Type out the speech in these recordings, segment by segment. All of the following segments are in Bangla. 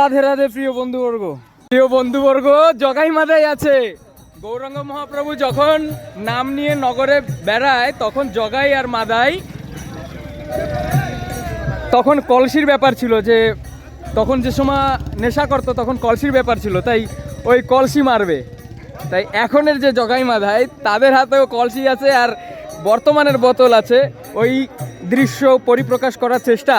রাধে রাধে প্রিয় বন্ধুবর্গ জগাই মাথায় আছে গৌরাঙ্গ মহাপ্রভু যখন নাম নিয়ে নগরে বেড়ায় তখন জগাই আর মাদাই তখন কলসির ব্যাপার ছিল, যে তখন যে সময় নেশা করতো তখন কলসির ব্যাপার ছিল, তাই ওই কলসি মারবে। তাই এখনের যে জগাই মাধাই তাদের হাতেও কলসি আছে আর বর্তমানের বোতল আছে, ওই দৃশ্য পরিপ্রকাশ করার চেষ্টা।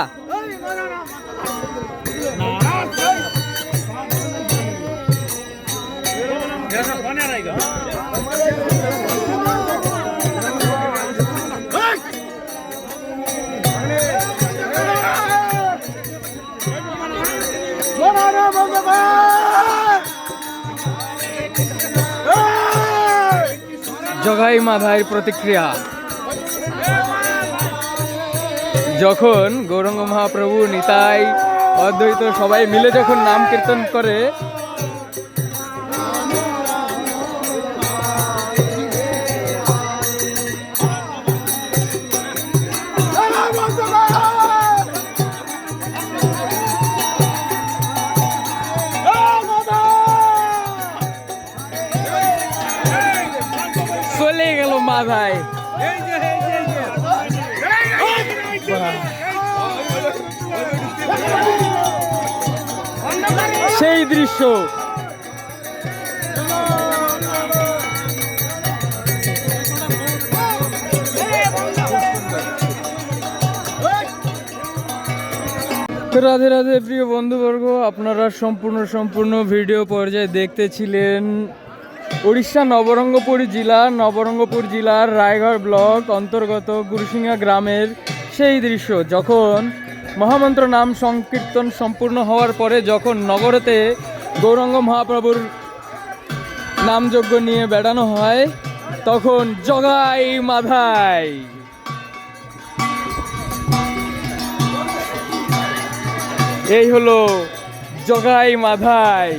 জগাই মাধাইয়ের প্রতিক্রিয়া যখন গৌরাঙ্গ মহাপ্রভু নিতাই অদ্বৈত সবাই মিলে যখন নাম কীর্তন করে চলে গেল মাধাই। সেই দৃশ্য রাধে রাধে প্রিয় বন্ধুবর্গ, আপনারা সম্পূর্ণ ভিডিও পর্যায়ে দেখতেছিলেন উড়িষ্যা নবরঙ্গপুর জেলার রায়গড় ব্লক অন্তর্গত গুরুসিংহা গ্রামের সেই দৃশ্য, যখন মহামন্ত্র নাম সংকীর্তন সম্পূর্ণ হওয়ার পরে যখন নগরেতে গৌরাঙ্গ মহাপ্রভুর নামযজ্ঞ নিয়ে বেড়ানো হয় তখন জগাই মাধাই এই হলো জগাই মাধাই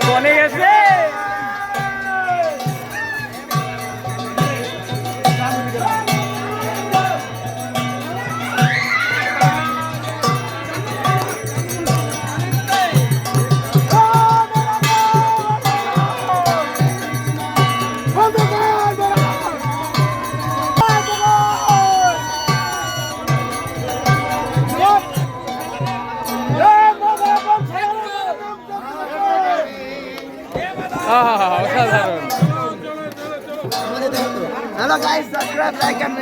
বনে গেছে। অসাধারণ। Hello guys, subscribe, like and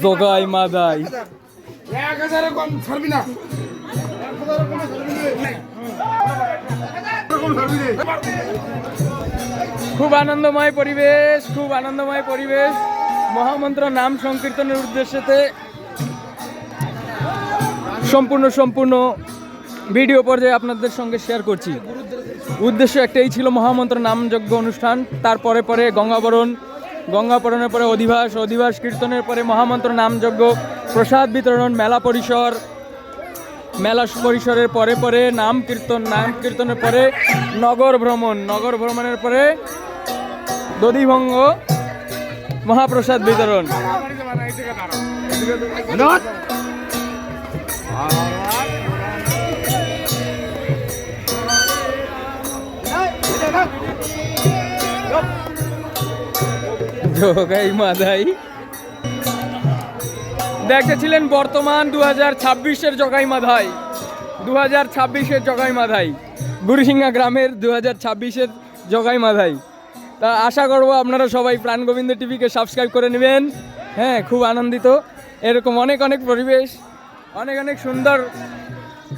Jagai Madhai খুব আনন্দময় পরিবেশ মহামন্ত্র নাম সংকীর্তনের উদ্দেশ্যে সম্পূর্ণ ভিডিও পর্যায়ে আপনাদের সঙ্গে শেয়ার করছি। উদ্দেশ্য একটাই ছিল, মহামন্ত্র নামযজ্ঞ অনুষ্ঠান, তারপরে গঙ্গাপরণের পরে অধিবাস কীর্তনের পরে মহামন্ত্র নামযজ্ঞ, প্রসাদ বিতরণ, মেলা পরিসরের পরে নাম কীর্তনের পরে নগর ভ্রমণের পরে দধিভঙ্গ মহাপ্রসাদ বিতরণ। জগাই মাধাই দেখতেছিলেন বর্তমান 2026-এর জগাই মাধাই গুরুসিংহা গ্রামের 2026-এর জগাই মাধাই। তা আশা করবো আপনারা সবাই প্রাণগোবিন্দ টিভিকে সাবস্ক্রাইব করে নেবেন। হ্যাঁ, খুব আনন্দিত, এরকম অনেক পরিবেশ, অনেক সুন্দর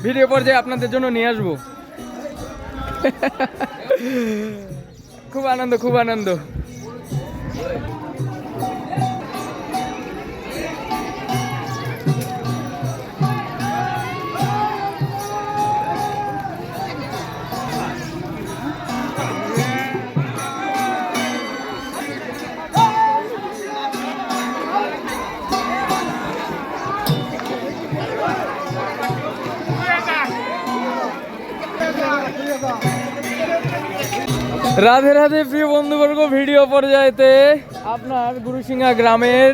ভিডিও পর্যায়ে আপনাদের জন্য নিয়ে আসবো। খুব আনন্দ। রাধে রাধে প্রিয় বন্ধুবর্গ, ভিডিও পর্যায়েতে আপনার গুরুসিংহা গ্রামের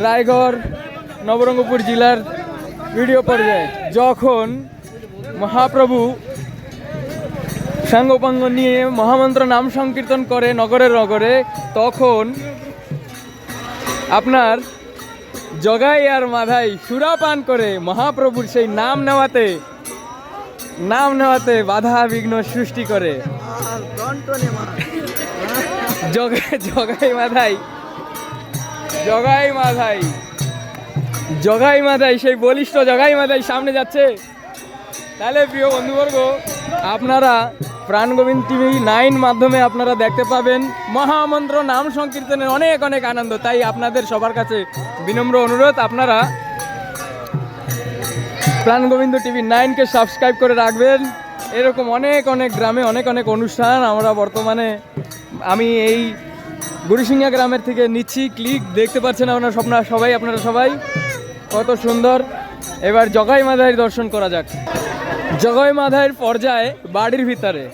রায়গড় নবরঙ্গপুর জেলার ভিডিও পর্যায়ে যখন মহাপ্রভু সাঙ্গপাঙ্গ নিয়ে মহামন্ত্র নাম সংকীর্তন করে নগরে নগরে, তখন আপনার জগাই আর মাধাই সুরাপান করে মহাপ্রভুর সেই নাম নেওয়াতে বাধা বিঘ্ন সৃষ্টি করে। জগাই মাধাই সেই বলিষ্ঠ জগাই মাধাই সামনে যাচ্ছে। তাহলে প্রিয় বন্ধুবর্গ, আপনারা প্রাণগোবিন্দ টিভি 9 মাধ্যমে আপনারা দেখতে পাবেন মহামন্ত্র নাম সংকীর্তনের অনেক অনেক আনন্দ। তাই আপনাদের সবার কাছে বিনম্র অনুরোধ, আপনারা প্রাণগোবিন্দ টিভি 9কে সাবস্ক্রাইব করে রাখবেন। এরকম অনেক অনেক গ্রামে অনেক অনেক অনুষ্ঠান আমরা বর্তমানে আমি এই গুরুসিংহা গ্রামের থেকে নিচ্ছি ক্লিক, দেখতে পাচ্ছেন আপনারা সবাই কত সুন্দর। এবার জগাই মাধাইয়ের দর্শন করা যাক। জগাই মাধাইয়ের পর্যায়ে বাড়ির ভিতরে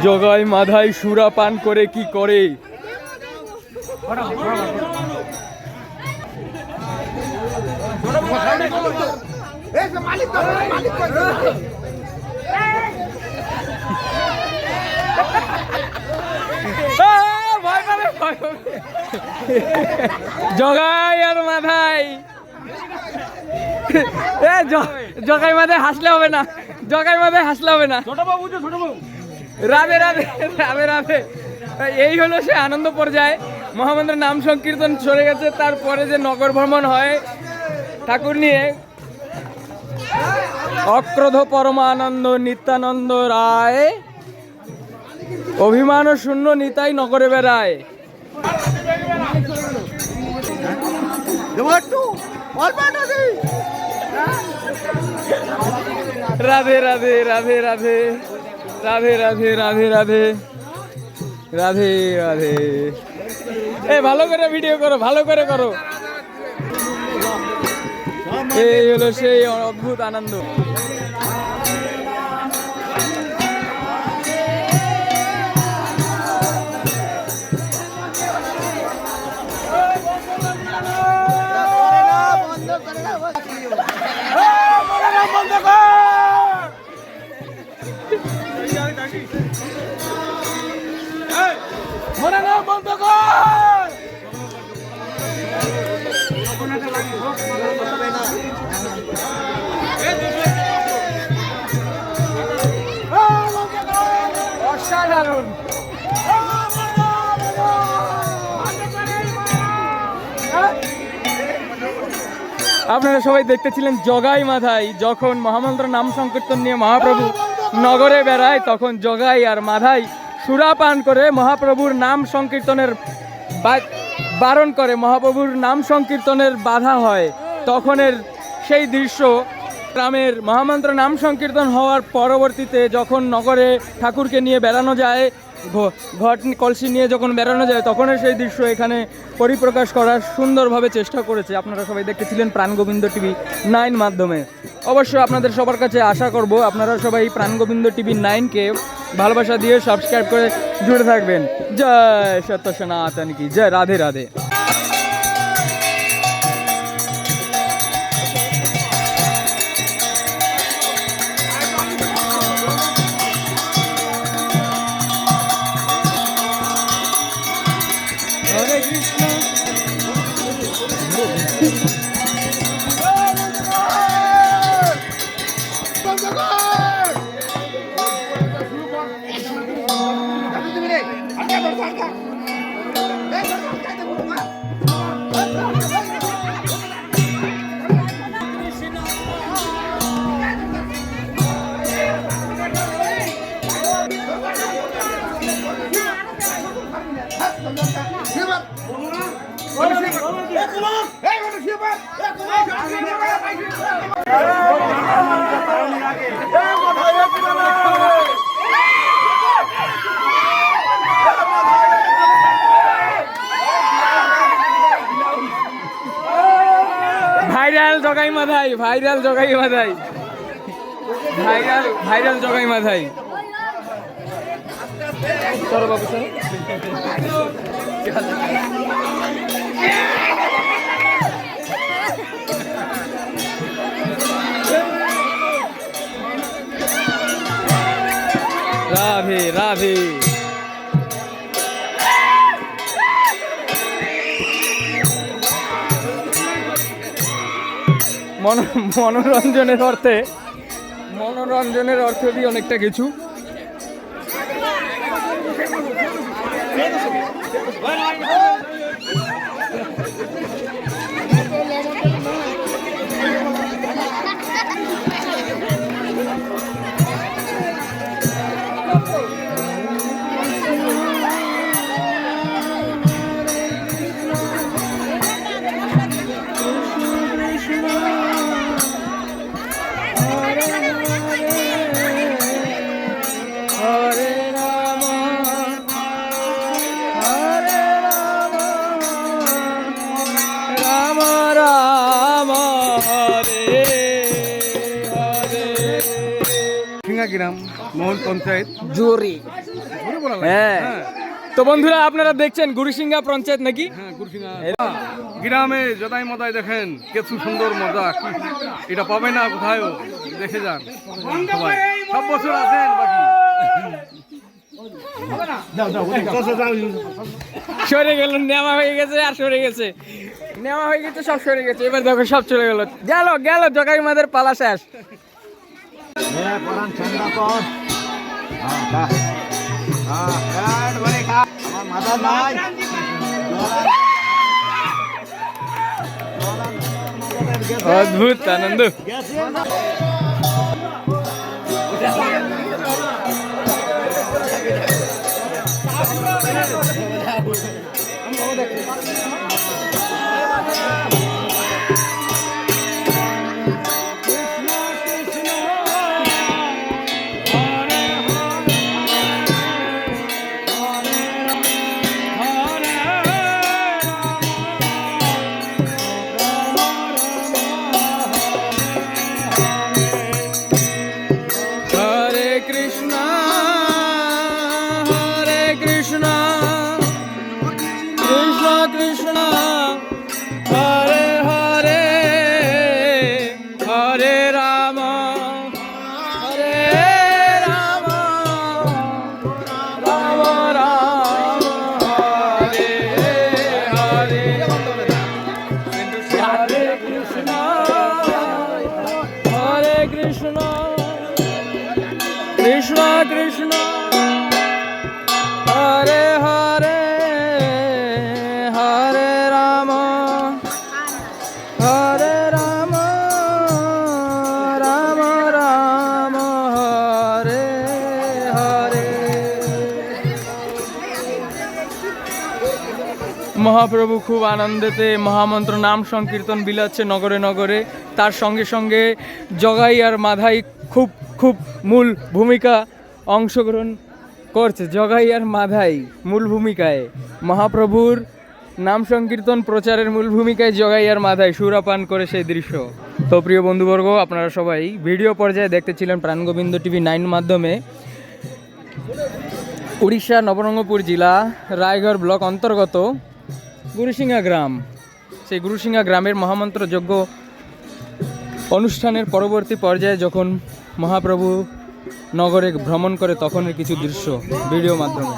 জগাই মাধাই সুরা পান করে কি করে। জগাই আর মাধাই, জগাই মাধাই হাসলে হবে না, জগাই মাধাই হাসলে হবে না। রাধে রাধে রাধে রাধে। এই হলো সে আনন্দ পর্যায়ে। মহামন্ত্রের নাম সংকীর্তন চলে গেছে, তারপরে যে নগর ভ্রমণ হয় ঠাকুর নিয়ে, অক্রোধ পরমানন্দ নিত্যানন্দ রায় অভিমান শূন্য নিতাই নগরে বেড়ায়। রাধে রাধে রাধে রাধে রাধে রাধে রাধে রাধে রাধে রাধে। এই ভালো করে ভিডিও করো, ভালো করে করো। এই হলো সেই অদ্ভুত আনন্দ। অসাধারণ। আপনারা সবাই দেখতেছিলেন জগাই মাধাই যখন মহামন্ত্র নাম সংকীর্তন নিয়ে মহাপ্রভু নগরে বেড়ায়, তখন জগাই আর মাধাই সুরাপান করে মহাপ্রভুর নাম সংকীর্তনের বারণ করে, মহাপ্রভুর নাম সংকীর্তনের বাধা হয়। তখনের সেই দৃশ্য গ্রামের মহামন্ত্র নাম সংকীর্তন হওয়ার পরবর্তীতে যখন নগরে ঠাকুরকে নিয়ে বেড়ানো যায়, ঘট কলসি নিয়ে যখন বেড়ানো যায়, তখনের সেই দৃশ্য এখানে পরিপ্রকাশ করার সুন্দরভাবে চেষ্টা করেছে। আপনারা সবাই দেখতেছিলেন প্রাণগোবিন্দ টিভি 9 মাধ্যমে। অবশ্যই আপনাদের সবার কাছে আশা করব আপনারা সবাই প্রাণগোবিন্দ টিভি 9কে ভালোবাসা দিয়ে সাবস্ক্রাইব করে জুড়ে থাকবেন। জয় সত্য সনাতন কি জয়। Radhe Radhe. Hare Krishna. Viral Jagai Madhai, viral Jagai Madhai, viral Jagai Madhai. চলো বাবু চলো। রাধে রাধে। মনোরঞ্জনের অর্থে দিয়ে অনেকটা কিছু। গ্রাম মোহন পঞ্চায়েত জোরে হ্যাঁ। তো বন্ধুরা আপনারা দেখছেন গুরুসিংহা পঞ্চায়েত নাকি? গ্রামে জদাই মদাই দেখেন কিছু সুন্দর মজা কি এটা পাবে না কোথায়ও, দেখে যান সবাই। সব বছর আসেন বাকি সরে গেল, নেওয়া হয়ে গেছে আর সরে গেছে, নেওয়া হয়ে গেছে সব সরে গেছে। এবার দেখো সব চলে গেল, গেল গেল জগাই মাদের পালা শেষ। অদ্ভুত আনন্দ। কৃষ্ণ কৃষ্ণ হরে হরে হরে রাম হরে রাম রাম রাম হরে হরে। মহাপ্রভু খুব আনন্দেতে মহামন্ত্র নাম সংকীর্তন বিলাচ্ছে নগরে নগরে। তার সঙ্গে সঙ্গে জগাই আর মাধাই খুব খুব মূল ভূমিকা অংশগ্রহণ করছে। জগাই আর মাধাই মূল ভূমিকায়, মহাপ্রভুর নাম সংকীর্তন প্রচারের মূল ভূমিকায় জগাই আর মাধাই সুরাপান করে সেই দৃশ্য। তো প্রিয় বন্ধুবর্গ, আপনারা সবাই ভিডিও পর্যায়ে দেখতেছিলেন প্রাণগোবিন্দ টিভি 9 মাধ্যমে উড়িষ্যা নবরঙ্গপুর জেলা রায়গড় ব্লক অন্তর্গত গুরুসিংহা গ্রাম। সেই গুরুসিংহা গ্রামের মহামন্ত্র যজ্ঞ অনুষ্ঠানের পরবর্তী পর্যায়ে যখন মহাপ্রভু নগরে ভ্রমণ করে তখনের কিছু দৃশ্য ভিডিও মাধ্যমে।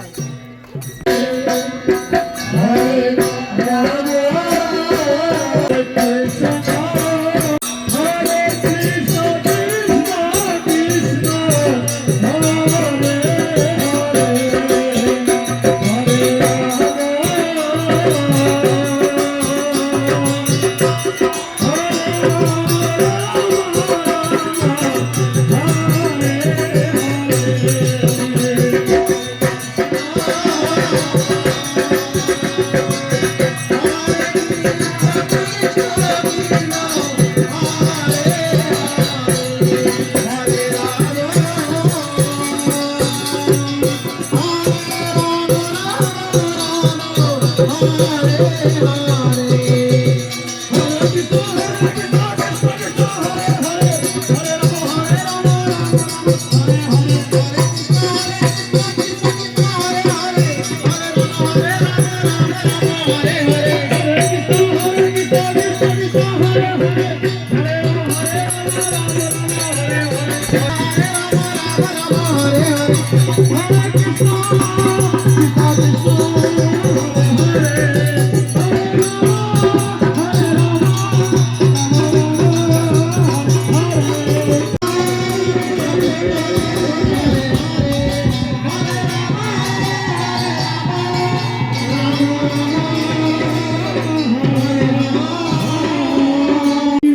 हरि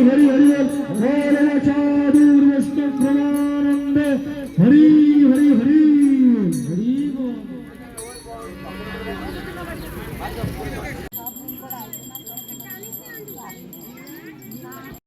हरि बोल साधु